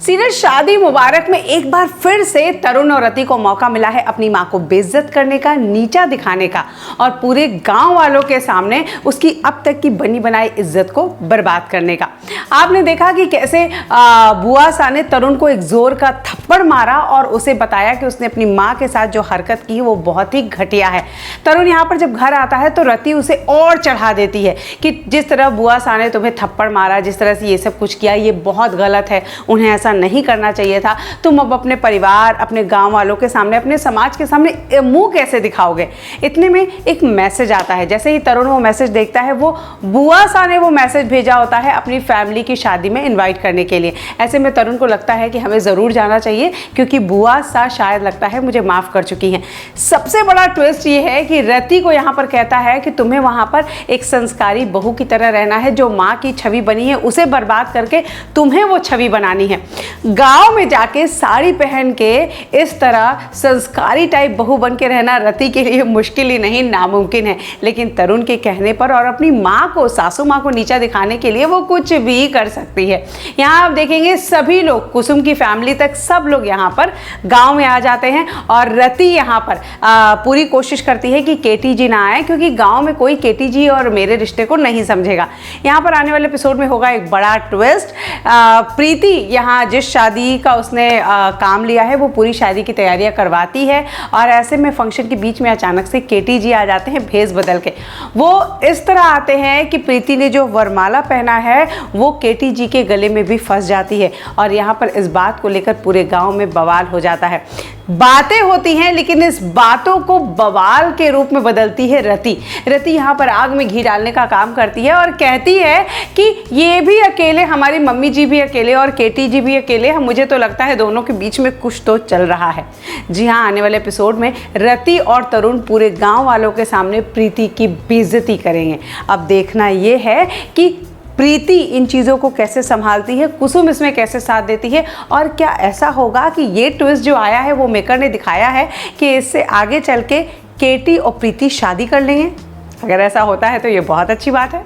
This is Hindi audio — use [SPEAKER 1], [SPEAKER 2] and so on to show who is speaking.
[SPEAKER 1] सीरियल शादी मुबारक में एक बार फिर से तरुण और रति को मौका मिला है अपनी मां को बेइज्जत करने का, नीचा दिखाने का और पूरे गांव वालों के सामने उसकी अब तक की बनी बनाई इज्जत को बर्बाद करने का। आपने देखा कि कैसे बुआ सा ने तरुण को एक जोर का थप्पड़ मारा और उसे बताया कि उसने अपनी मां के साथ जो हरकत की वो बहुत ही घटिया है। तरुण यहाँ पर जब घर आता है तो रति उसे और चढ़ा देती है कि जिस तरह बुआ सा ने तुम्हें थप्पड़ मारा, जिस तरह से ये सब कुछ किया, ये बहुत गलत है, उन्हें ऐसा नहीं करना चाहिए था। तुम अब अपने परिवार, अपने गांव वालों के सामने, अपने समाज के सामने मुंह कैसे दिखाओगे। इतने में एक मैसेज आता है। जैसे ही तरुण वो मैसेज देखता है, वो बुआ सा ने वो मैसेज भेजा होता है अपनी फैमिली की शादी में इनवाइट करने के लिए। ऐसे में तरुण को लगता है कि हमें ज़रूर जाना चाहिए क्योंकि बुआ सा शायद लगता है मुझे माफ़ कर चुकी हैं। सबसे बड़ा ट्विस्ट ये है कि रति को यहाँ पर कहता है कि तुम्हें वहाँ पर एक संस्कारी बहू की तरह रहना है, जो माँ की छवि बनी है उसे बर्बाद करके तुम्हें वो छवि बनानी है। गांव में जाके साड़ी पहन के इस तरह संस्कारी टाइप बहू बन के रहना रति के लिए मुश्किल ही नहीं, नामुमकिन है। लेकिन तरुण के कहने पर और अपनी माँ को, सासू माँ को नीचा दिखाने के लिए वो कुछ भी कर सकती है। यहाँ आप देखेंगे सभी लोग, कुसुम की फैमिली तक सब लोग यहाँ पर गांव में आ जाते हैं और रति यहाँ पर पूरी कोशिश करती है कि केटी जी ना आए क्योंकि गांव में कोई केटी जी और मेरे रिश्ते को नहीं समझेगा। यहाँ पर आने वाले एपिसोड में होगा एक बड़ा ट्विस्ट। प्रीति यहाँ जिस शादी का उसने काम लिया है वो पूरी शादी की तैयारियां करवाती है और ऐसे में फंक्शन के बीच में अचानक से केटी जी आ जाते हैं भेस बदल के। वो इस तरह आते हैं कि प्रीति ने जो वरमाला पहना है वो केटी जी के गले में भी फंस जाती है और यहाँ पर इस बात को लेकर पूरे गांव में बवाल हो जाता है। बातें होती हैं लेकिन इस बातों को बवाल के रूप में बदलती है रति। रति यहाँ पर आग में घी डालने का काम करती है और कहती है कि ये भी अकेले, हमारी मम्मी जी भी अकेले और केटी जी भी अकेले, मुझे तो लगता है दोनों के बीच में कुछ तो चल रहा है। जी हाँ, आने वाले एपिसोड में रति और तरुण पूरे गांव वालों के सामने प्रीति की बेइज्जती करेंगे। अब देखना ये है कि प्रीति इन चीज़ों को कैसे संभालती है, कुसुम इसमें कैसे साथ देती है और क्या ऐसा होगा कि ये ट्विस्ट जो आया है वो मेकर ने दिखाया है कि इससे आगे चल के केटी और प्रीति शादी कर लेंगे। अगर ऐसा होता है तो ये बहुत अच्छी बात है।